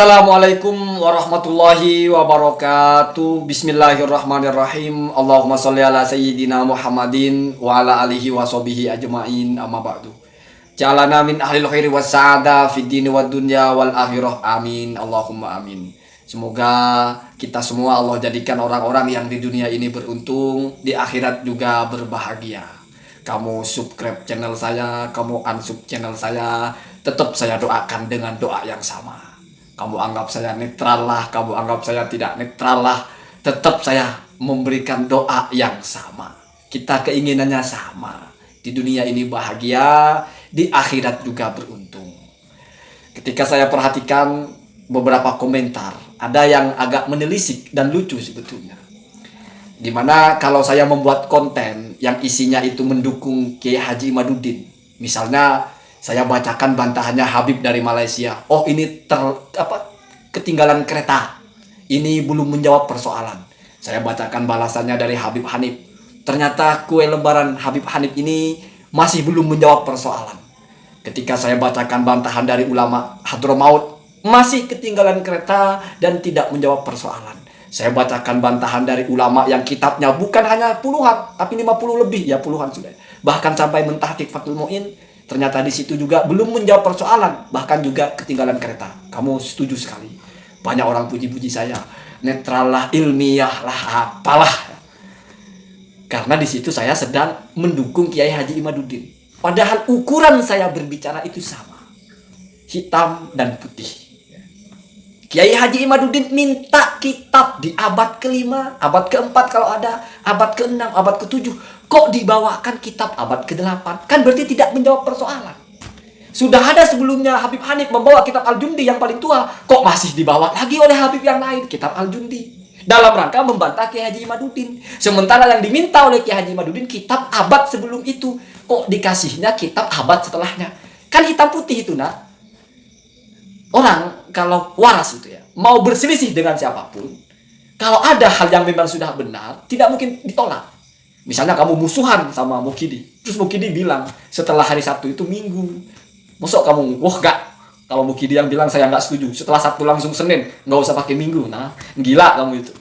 Assalamualaikum warahmatullahi wabarakatuh. Bismillahirrahmanirrahim. Allahumma sholli ala sayyidina Muhammadin wa ala alihi wa sahbihi ajma'in, amma ba'du. Jalana min ahlil khairi was sa'ada fid dini wad dunya wal akhirah. Amin. Allahumma amin. Semoga kita semua Allah jadikan orang-orang yang di dunia ini beruntung, di akhirat juga berbahagia. Kamu subscribe channel saya, kamu unsub channel saya, tetap saya doakan dengan doa yang sama. Kamu anggap saya netral lah, kamu anggap saya tidak netral lah, tetap saya memberikan doa yang sama. Kita keinginannya sama. Di dunia ini bahagia, di akhirat juga beruntung. Ketika saya perhatikan beberapa komentar, ada yang agak menelisik dan lucu sebetulnya. Dimana kalau saya membuat konten yang isinya itu mendukung Kiai Haji Imaduddin, misalnya saya bacakan bantahannya Habib dari Malaysia. Oh, ini ketinggalan kereta. Ini belum menjawab persoalan. Saya bacakan balasannya dari Habib Hanif. Ternyata kue lebaran Habib Hanif ini masih belum menjawab persoalan. Ketika saya bacakan bantahan dari ulama Hadramaut, masih ketinggalan kereta dan tidak menjawab persoalan. Saya bacakan bantahan dari ulama yang kitabnya bukan hanya puluhan, tapi 50 lebih, ya puluhan sudah. Bahkan sampai mentahqiq Fathul Mu'in. Ternyata di situ juga belum menjawab persoalan, bahkan juga ketinggalan kereta. Kamu setuju sekali. Banyak orang puji-puji saya, netral lah, ilmiah lah, apalah. Karena di situ saya sedang mendukung Kiai Haji Imaduddin. Padahal ukuran saya berbicara itu sama, hitam dan putih. Kiai Haji Imaduddin minta kitab di abad ke-5, abad ke-4 kalau ada, abad ke-6, abad ke-7. Kok dibawakan kitab abad ke-8? Kan berarti tidak menjawab persoalan. Sudah ada sebelumnya Habib Hanif membawa kitab Al-Jundi yang paling tua. Kok masih dibawa lagi oleh Habib yang lain, kitab Al-Jundi? Dalam rangka membantah Kiai Haji Imaduddin. Sementara yang diminta oleh Kiai Haji Imaduddin kitab abad sebelum itu. Kok dikasihnya kitab abad setelahnya? Kan hitam putih itu, nak. Orang kalau waras itu ya, mau berselisih dengan siapapun, kalau ada hal yang memang sudah benar, tidak mungkin ditolak. Misalnya kamu musuhan sama Mukidi, terus Mukidi bilang setelah hari Sabtu itu Minggu. Masuk kamu, wah gak. Kalau Mukidi yang bilang saya nggak setuju, setelah Sabtu langsung Senin, nggak usah pakai Minggu. Nah, gila kamu itu.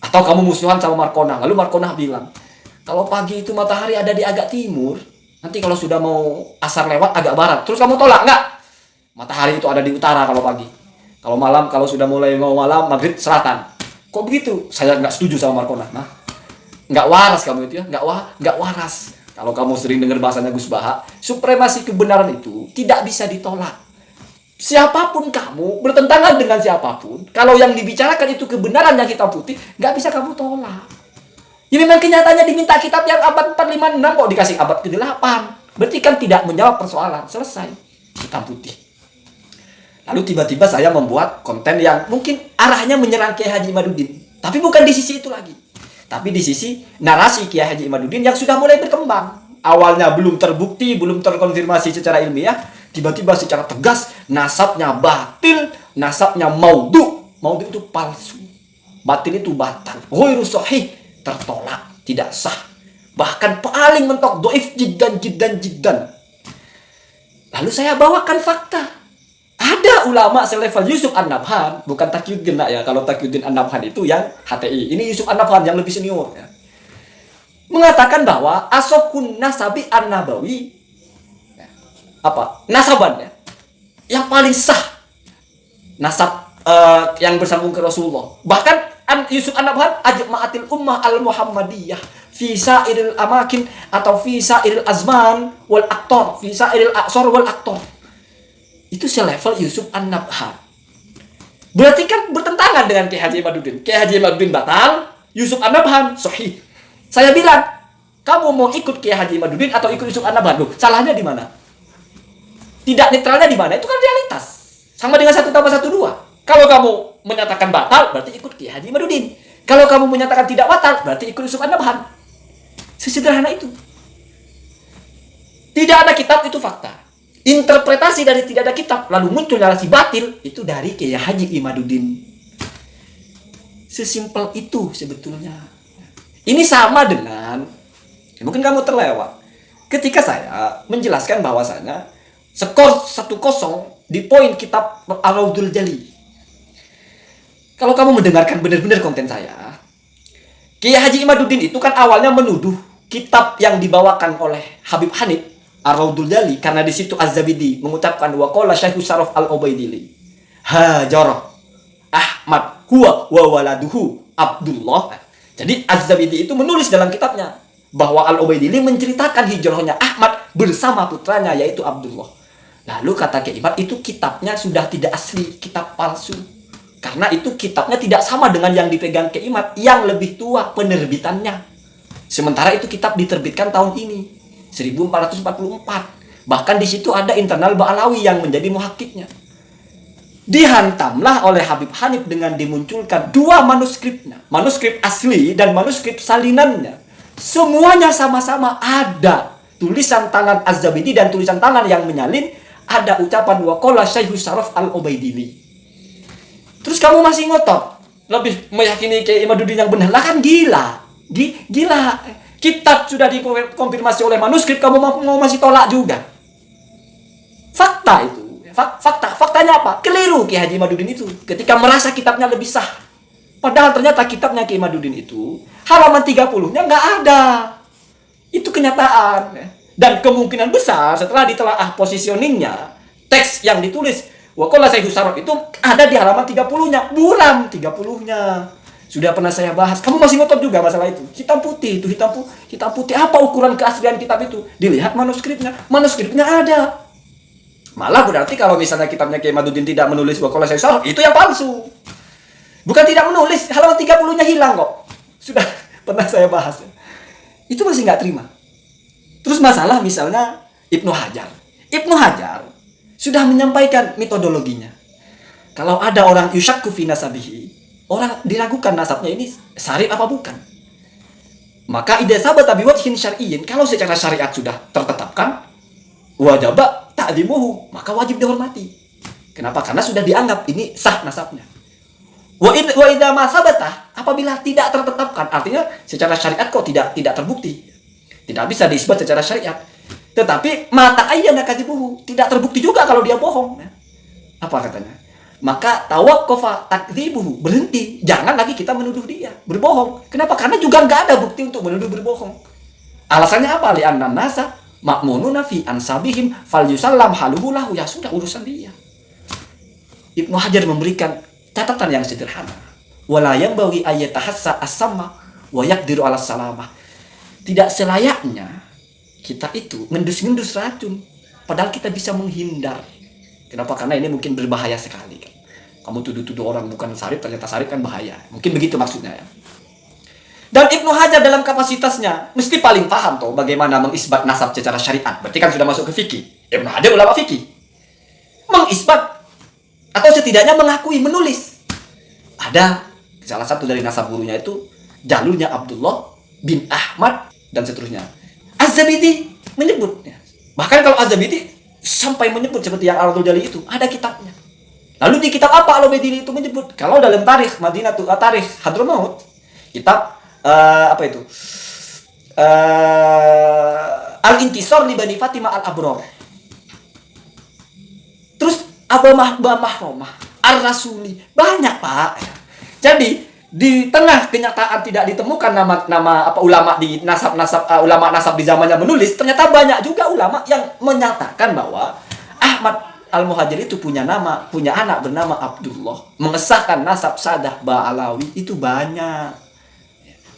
Atau kamu musuhan sama Markona, lalu Markona bilang, kalau pagi itu matahari ada di agak timur, nanti kalau sudah mau asar lewat agak barat. Terus kamu tolak nggak? Matahari itu ada di utara kalau pagi. Kalau malam, kalau sudah mulai mau malam, maghrib selatan. Kok begitu? Saya nggak setuju sama Markona. Nah, nggak waras kamu itu ya, nggak waras. Kalau kamu sering dengar bahasanya Gus Baha, supremasi kebenaran itu tidak bisa ditolak. Siapapun kamu, bertentangan dengan siapapun, kalau yang dibicarakan itu kebenaran yang hitam putih, nggak bisa kamu tolak. Ya memang kenyataannya diminta kitab yang abad 4, 5, 6, kok dikasih abad ke-8. Berarti kan tidak menjawab persoalan, selesai. Hitam putih. Lalu tiba-tiba saya membuat konten yang mungkin arahnya menyerang Kiai Haji Imaduddin. Tapi bukan di sisi itu lagi. Tapi di sisi narasi Kiai Haji Imaduddin yang sudah mulai berkembang. Awalnya belum terbukti, belum terkonfirmasi secara ilmiah. Tiba-tiba secara tegas, nasabnya batil, nasabnya maudhu. Maudhu itu palsu. Batil itu batal. Ghairu sahih, tertolak, tidak sah. Bahkan paling mentok, doif jiddan. Lalu saya bawakan fakta. Ada ulama selevel Yusuf An-Nabhan, bukan Taqiyuddin ya. Kalau Taqiyuddin An-Nabhan itu yang HTI. Ini Yusuf An-Nabhan yang lebih senior ya. Mengatakan bahwa asokun nasabi an-nabawi nasaban ya. Yang paling sah nasab yang bersambung ke Rasulullah. Bahkan Yusuf An-Nabhan ajma'atil ummah al-Muhammadiyah fi sa'iril amakin atau fi sa'iril azman wal aktor, fi sa'iril aqsar wal aktor. Itu selevel Yusuf An-Nabhan. Berarti kan bertentangan dengan Kiai Haji Imaduddin. Kiai Haji Imaduddin batal, Yusuf An-Nabhan sahih. Saya bilang, kamu mau ikut Kiai Haji Imaduddin atau ikut Yusuf An-Nabhan? Loh, salahnya di mana? Tidak netralnya di mana? Itu kan realitas. Sama dengan 1 tambah 1 2. Kalau kamu menyatakan batal, berarti ikut Kiai Haji Imaduddin. Kalau kamu menyatakan tidak batal, berarti ikut Yusuf An-Nabhan. Sesederhana itu. Tidak ada kitab, itu fakta. Interpretasi dari tidak ada kitab, lalu muncul narasi batil, itu dari Kiai Haji Imaduddin. Sesimpel itu sebetulnya. Ini sama dengan, mungkin kamu terlewat, ketika saya menjelaskan bahwasanya skor 1-0 di poin kitab Ar-Raudul Jali. Kalau kamu mendengarkan benar-benar konten saya, Kiai Haji Imaduddin itu kan awalnya menuduh kitab yang dibawakan oleh Habib Hanif Ar-Raudul Jali, karena di situ Az-Zabidi mengucapkan wa qala Syekh Syaraf Al-Ubaidili hajarah Ahmad huwa wa waladuhu Abdullah. Jadi Az-Zabidi itu menulis dalam kitabnya bahwa Al-Ubaidili menceritakan hijrahnya Ahmad bersama putranya yaitu Abdullah. Lalu kata Kiai Imad, itu kitabnya sudah tidak asli, kitab palsu. Karena itu kitabnya tidak sama dengan yang dipegang Kiai Imad yang lebih tua penerbitannya. Sementara itu kitab diterbitkan tahun ini 1444. Bahkan di situ ada internal Ba'alawi yang menjadi muhakiknya. Dihantamlah oleh Habib Hanif dengan dimunculkan dua manuskripnya, manuskrip asli dan manuskrip salinannya. Semuanya sama-sama ada tulisan tangan Az-Zabidi dan tulisan tangan yang menyalin, ada ucapan wa qala Syekh Syaraf Al-Ubaidili. Terus kamu masih ngotot lebih meyakini Kiai Imaduddin yang benar, lah kan gila. Gila. Kitab sudah dikonfirmasi oleh manuskrip, kamu mau masih tolak juga. Fakta itu. Faktanya apa? Keliru Kiai Haji Imaduddin itu ketika merasa kitabnya lebih sah. Padahal ternyata kitabnya Kiai Imaduddin itu halaman 30-nya nggak ada. Itu kenyataan. Dan kemungkinan besar setelah ditelaah positioningnya, teks yang ditulis wa qala Syekh Syaraf itu ada di halaman 30-nya, buram 30-nya. Sudah pernah saya bahas. Kamu masih ngotot juga masalah itu. Hitam putih itu, hitam putih. Apa ukuran keaslian kitab itu? Dilihat manuskripnya. Manuskripnya ada. Malah berarti kalau misalnya kitabnya Kiai Imaduddin tidak menulis wa qala Syekh Syaraf, itu yang palsu. Bukan tidak menulis, halaman 30-nya hilang kok. Sudah pernah saya bahas. Itu masih nggak terima. Terus masalah misalnya Ibnu Hajar. Ibnu Hajar sudah menyampaikan metodologinya. Kalau ada orang yusyakku fi nasabihi, orang diragukan nasabnya ini syarif apa bukan. Maka idza sabata biwajhin syar'iyyin, kalau secara syariat sudah tertetapkan, wajaba ta'zimuhu, maka wajib dihormati. Kenapa? Karena sudah dianggap ini sah nasabnya. Wa idza ma sabata, apabila tidak tertetapkan, artinya secara syariat kok tidak terbukti. Tidak bisa diisbat secara syariat. Tetapi mata ayyana kadzibuhu, tidak terbukti juga kalau dia bohong. Apa katanya? Maka tawaqqafa takdzibuhu, berhenti. Jangan lagi kita menuduh dia berbohong. Kenapa? Karena juga nggak ada bukti untuk menuduh berbohong. Alasannya apa? Li'anna nasa ma'mununa fi ansabihim fal yusallam haluhu lahu, ya sudah urusan dia. Ibnu Hajar memberikan catatan yang sederhana. Wala yanbaghi ayyatahassa as-samma wa yaqdiru 'ala salamah. Tidak selayaknya kita itu ngendus-ngendus racun padahal kita bisa menghindar. Kenapa? Karena ini mungkin berbahaya sekali kan. Kamu tuduh-tuduh orang bukan syarif, ternyata syarif kan bahaya. Mungkin begitu maksudnya ya. Dan Ibnu Hajar dalam kapasitasnya mesti paling paham toh bagaimana mengisbat nasab secara syariat. Berarti kan sudah masuk ke fikih. Ibnu Hajar ulama fikih. Mengisbat atau setidaknya mengakui, menulis. Ada salah satu dari nasab gurunya itu jalurnya Abdullah bin Ahmad dan seterusnya. Az-Zabidi menyebut. Bahkan kalau Az-Zabidi sampai menyebut seperti yang Ar-Raudul Jali itu, ada kitabnya. Lalu di kitab apa Al-Ubaidili itu menyebut? Kalau dalam tarikh Madinatul Tarikh Hadramaut, kitab apa itu? Al-Intisar li Bani Fatimah Al-Abror. Terus Abu Mahromah Ar-Rasuli, banyak Pak. Jadi di tengah kenyataan tidak ditemukan nama ulama di ulama nasab di zamannya menulis, ternyata banyak juga ulama yang menyatakan bahwa Ahmad Al-Muhajir itu punya anak bernama Abdullah, mengesahkan nasab Sadah Ba'alawi itu banyak.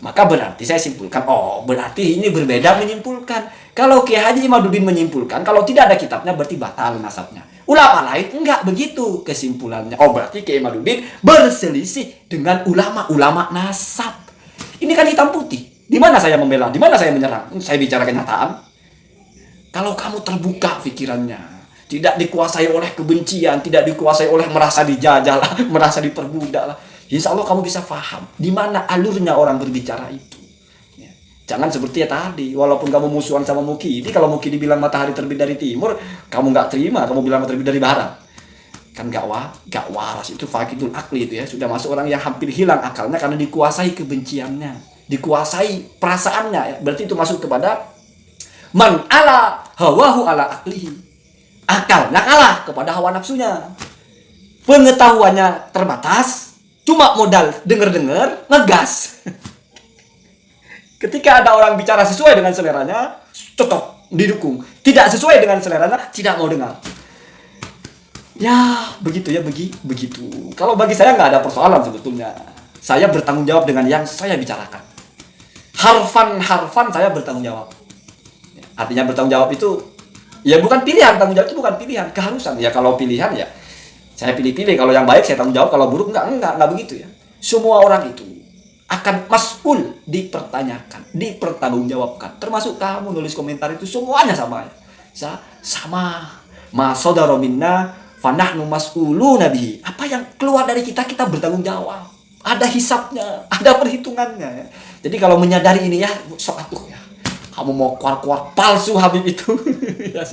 Maka berarti saya simpulkan, berarti ini berbeda menyimpulkan. Kalau Kiai Haji Imaduddin menyimpulkan kalau tidak ada kitabnya berarti batal nasabnya. Ulama lain enggak begitu kesimpulannya. Berarti Kiai Imaduddin berselisih dengan ulama-ulama nasab. Ini kan hitam putih. Di mana saya membela? Di mana saya menyerang? Saya bicara kenyataan. Kalau kamu terbuka pikirannya, tidak dikuasai oleh kebencian, tidak dikuasai oleh merasa dijajah lah, merasa diperbudak lah, insya Allah kamu bisa paham di mana alurnya orang berbicara itu. Jangan seperti ya tadi, walaupun kamu musuhan sama Mukidi, kalau Mukidi bilang matahari terbit dari timur, kamu nggak terima, kamu bilang terbit dari barat. Kan nggak waras, itu fakidul akli itu ya, sudah masuk orang yang hampir hilang akalnya karena dikuasai kebenciannya, dikuasai perasaannya ya. Berarti itu masuk kepada man ala hawahu ala aklihi. akalnya kalah kepada hawa nafsunya. Pengetahuannya terbatas, cuma modal denger-denger, ngegas. Ketika ada orang bicara sesuai dengan seleranya, cocok, didukung. Tidak sesuai dengan seleranya, tidak mau dengar. Ya, begitu ya, begitu. Kalau bagi saya nggak ada persoalan sebetulnya. Saya bertanggung jawab dengan yang saya bicarakan. Harfan saya bertanggung jawab. Artinya bertanggung jawab itu, ya bukan pilihan, tanggung jawab itu bukan pilihan, keharusan. Ya kalau pilihan ya, saya pilih-pilih. Kalau yang baik saya tanggung jawab, kalau buruk enggak begitu ya. Semua orang itu akan mas'ul, dipertanyakan, dipertanggungjawabkan. Termasuk kamu nulis komentar itu semuanya sama ya. Sama. Ma sadara minna fanahnu mas'uluna bihi. Apa yang keluar dari kita bertanggung jawab. Ada hisapnya, ada perhitungannya ya. Jadi kalau menyadari ini ya, sok atuh ya. Kamu mau keluar palsu Habib itu ya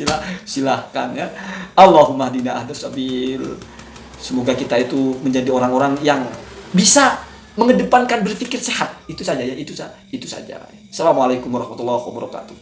silahkan ya. Allahumma hdina ahdus sabil. Semoga kita itu menjadi orang-orang yang bisa mengedepankan berpikir sehat. Itu saja ya, itu saja. Assalamualaikum warahmatullahi wabarakatuh.